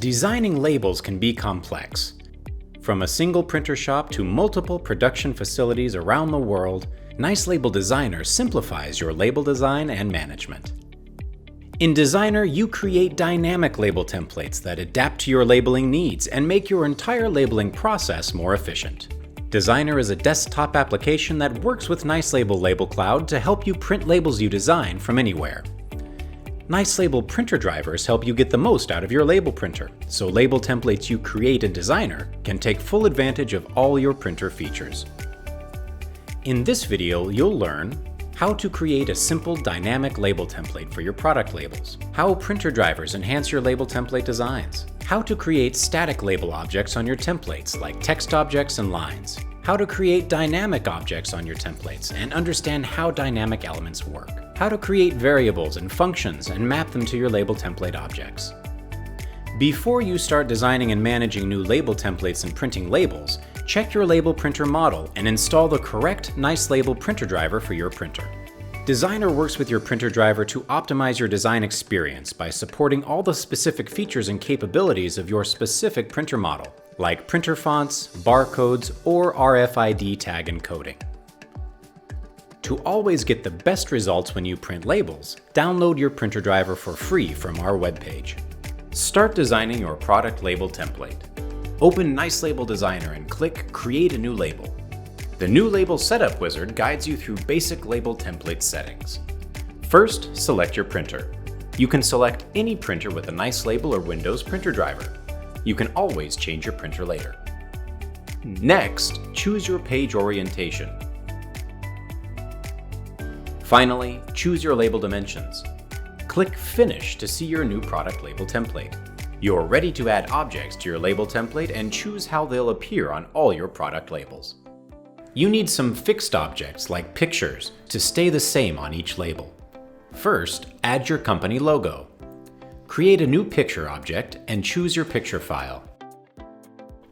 Designing labels can be complex. From a single printer shop to multiple production facilities around the world, Nice Label Designer simplifies your label design and management. In Designer, you create dynamic label templates that adapt to your labeling needs and make your entire labeling process more efficient. Designer is a desktop application that works with Nice Label Label Cloud to help you print labels you design from anywhere. Nice Label printer drivers help you get the most out of your label printer, so label templates you create in Designer can take full advantage of all your printer features. In this video, you'll learn how to create a simple dynamic label template for your product labels, how printer drivers enhance your label template designs, how to create static label objects on your templates like text objects and lines, how to create dynamic objects on your templates and understand how dynamic elements work, how to create variables and functions and map them to your label template objects. Before you start designing and managing new label templates and printing labels, check your label printer model and install the correct Nice Label printer driver for your printer. Designer works with your printer driver to optimize your design experience by supporting all the specific features and capabilities of your specific printer model, like printer fonts, barcodes, or RFID tag encoding. To always get the best results when you print labels, download your printer driver for free from our webpage. Start designing your product label template. Open Nice Label Designer and click Create a New Label. The New Label Setup wizard guides you through basic label template settings. First, select your printer. You can select any printer with a Nice Label or Windows printer driver. You can always change your printer later. Next, choose your page orientation. Finally, choose your label dimensions. Click Finish to see your new product label template. You're ready to add objects to your label template and choose how they'll appear on all your product labels. You need some fixed objects like pictures to stay the same on each label. First, add your company logo. Create a new picture object and choose your picture file.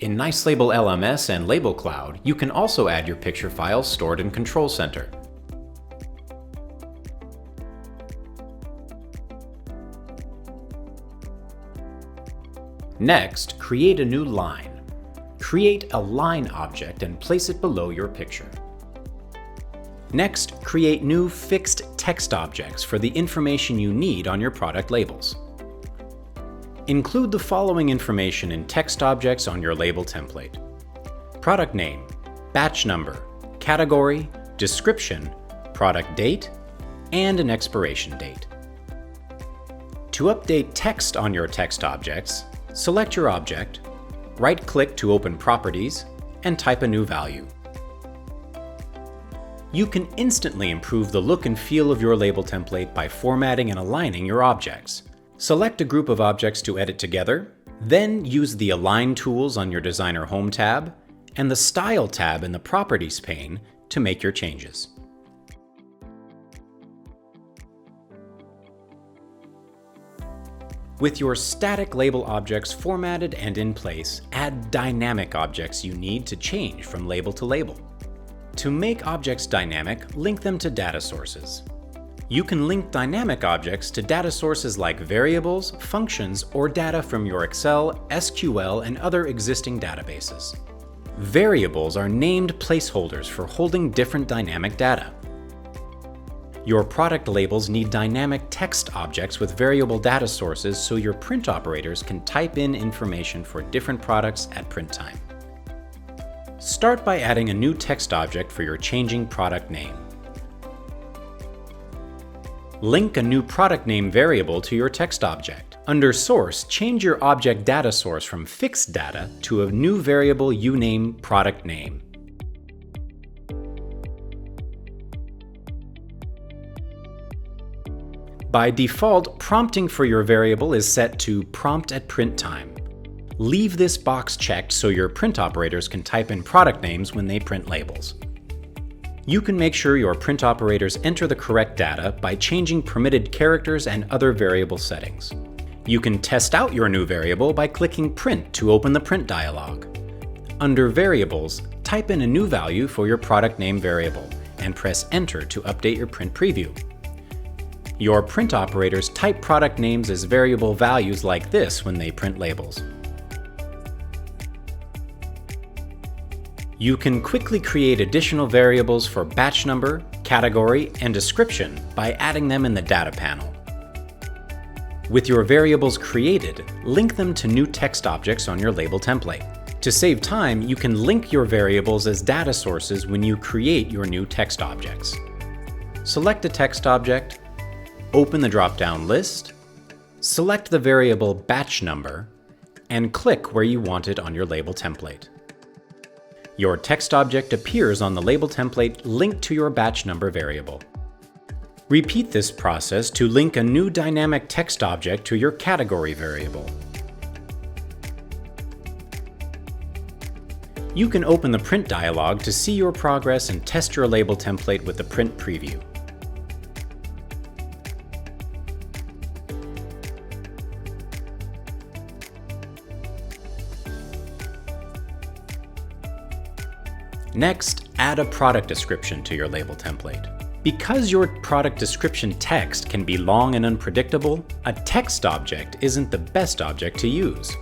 In Nice Label LMS and Label Cloud, you can also add your picture files stored in Control Center. Next, create a new line. Create a line object and place it below your picture. Next, create new fixed text objects for the information you need on your product labels. Include the following information in text objects on your label template: product name, batch number, category, description, product date, and an expiration date. To update text on your text objects, select your object, right-click to open Properties, and type a new value. You can instantly improve the look and feel of your label template by formatting and aligning your objects. Select a group of objects to edit together, then use the Align tools on your Designer Home tab and the Style tab in the Properties pane to make your changes. With your static label objects formatted and in place, add dynamic objects you need to change from label to label. To make objects dynamic, link them to data sources. You can link dynamic objects to data sources like variables, functions, or data from your Excel, SQL, and other existing databases. Variables are named placeholders for holding different dynamic data. Your product labels need dynamic text objects with variable data sources so your print operators can type in information for different products at print time. Start by adding a new text object for your changing product name. Link a new product name variable to your text object. Under Source, change your object data source from fixed data to a new variable you name product name. By default, prompting for your variable is set to Prompt at Print Time. Leave this box checked so your print operators can type in product names when they print labels. You can make sure your print operators enter the correct data by changing permitted characters and other variable settings. You can test out your new variable by clicking Print to open the print dialog. Under Variables, type in a new value for your product name variable and press Enter to update your print preview. Your print operators type product names as variable values like this when they print labels. You can quickly create additional variables for batch number, category, and description by adding them in the data panel. With your variables created, link them to new text objects on your label template. To save time, you can link your variables as data sources when you create your new text objects. Select a text object, open the drop-down list, select the variable batch number, and click where you want it on your label template. Your text object appears on the label template linked to your batch number variable. Repeat this process to link a new dynamic text object to your category variable. You can open the print dialog to see your progress and test your label template with the print preview. Next, add a product description to your label template. Because your product description text can be long and unpredictable, a text object isn't the best object to use.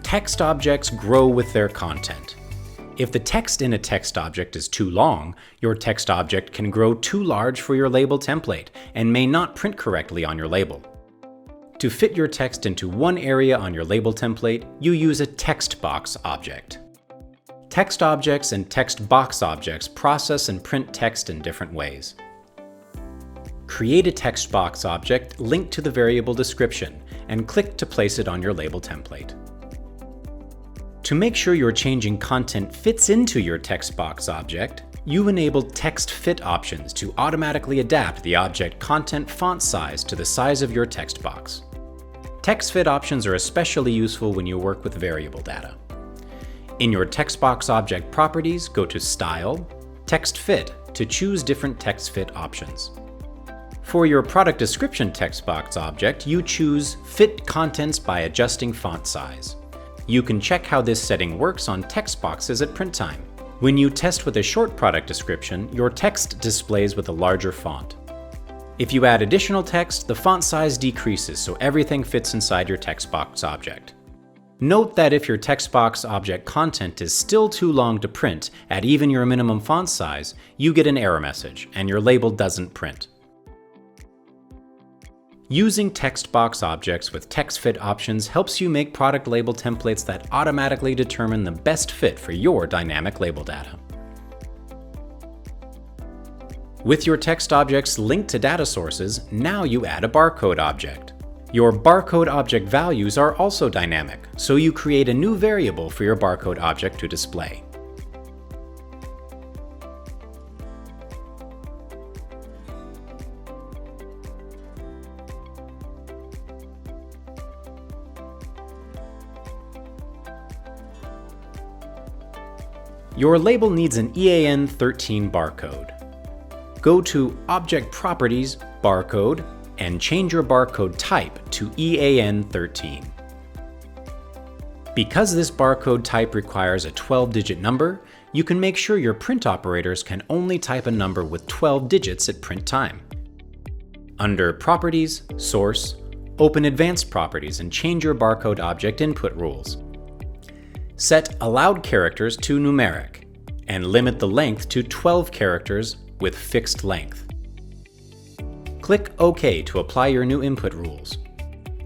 Text objects grow with their content. If the text in a text object is too long, your text object can grow too large for your label template and may not print correctly on your label. To fit your text into one area on your label template, you use a text box object. Text objects and text box objects process and print text in different ways. Create a text box object linked to the variable description and click to place it on your label template. To make sure your changing content fits into your text box object, you enable text fit options to automatically adapt the object content font size to the size of your text box. Text fit options are especially useful when you work with variable data. In your text box object properties, go to Style, Text Fit to choose different text fit options. For your product description text box object, you choose Fit Contents by adjusting font size. You can check how this setting works on text boxes at print time. When you test with a short product description, your text displays with a larger font. If you add additional text, the font size decreases so everything fits inside your text box object. Note that if your text box object content is still too long to print at even your minimum font size, you get an error message and your label doesn't print. Using text box objects with text fit options helps you make product label templates that automatically determine the best fit for your dynamic label data. With your text objects linked to data sources, now you add a barcode object. Your barcode object values are also dynamic, so you create a new variable for your barcode object to display. Your label needs an EAN13 barcode. Go to Object Properties, Barcode, and change your barcode type to EAN13. Because this barcode type requires a 12-digit number, you can make sure your print operators can only type a number with 12 digits at print time. Under Properties, Source, open Advanced Properties and change your barcode object input rules. Set allowed characters to numeric, and limit the length to 12 characters with fixed length. Click OK to apply your new input rules.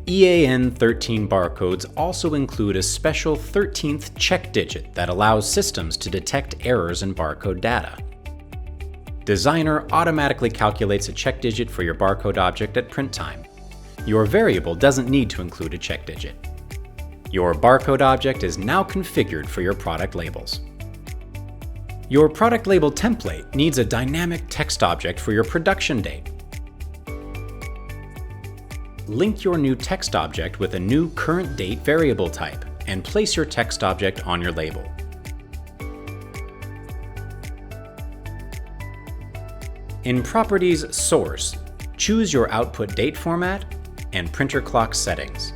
EAN13 barcodes also include a special 13th check digit that allows systems to detect errors in barcode data. Designer automatically calculates a check digit for your barcode object at print time. Your variable doesn't need to include a check digit. Your barcode object is now configured for your product labels. Your product label template needs a dynamic text object for your production date. Link your new text object with a new current date variable type and place your text object on your label. In Properties Source, choose your output date format and printer clock settings.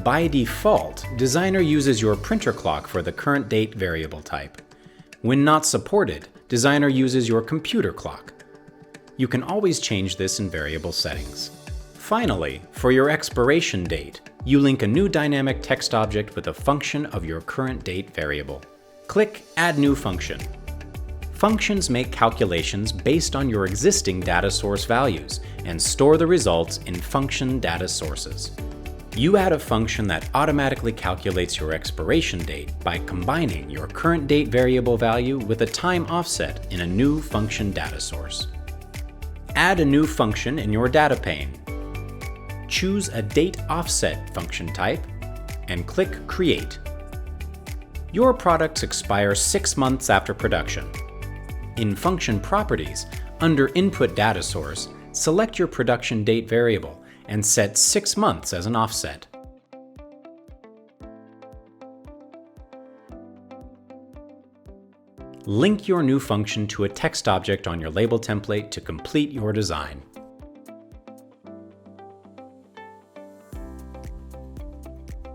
By default, Designer uses your printer clock for the current date variable type. When not supported, Designer uses your computer clock. You can always change this in variable settings. Finally, for your expiration date, you link a new dynamic text object with a function of your current date variable. Click Add New Function. Functions make calculations based on your existing data source values and store the results in function data sources. You add a function that automatically calculates your expiration date by combining your current date variable value with a time offset in a new function data source. Add a new function in your data pane. Choose a date offset function type and click Create. Your products expire 6 months after production. In Function Properties, under Input Data Source, select your production date variable and set 6 months as an offset. Link your new function to a text object on your label template to complete your design.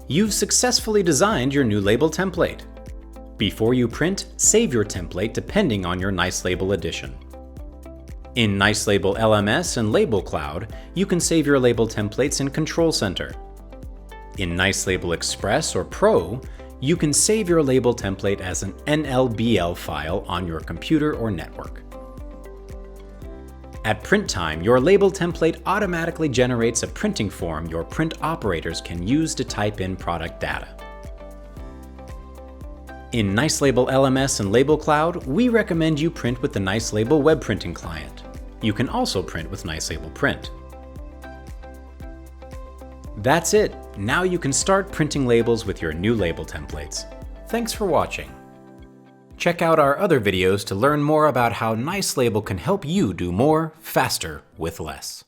You've successfully designed your new label template. Before you print, save your template depending on your Nice Label edition. In Nice Label LMS and Label Cloud, you can save your label templates in Control Center. In Nice Label Express or Pro, you can save your label template as an NLBL file on your computer or network. At print time, your label template automatically generates a printing form your print operators can use to type in product data. In Nice Label LMS and Label Cloud, we recommend you print with the Nice Label web printing client. You can also print with Nice Label Print. That's it! Now you can start printing labels with your new label templates. Thanks for watching. Check out our other videos to learn more about how Nice Label can help you do more, faster, with less.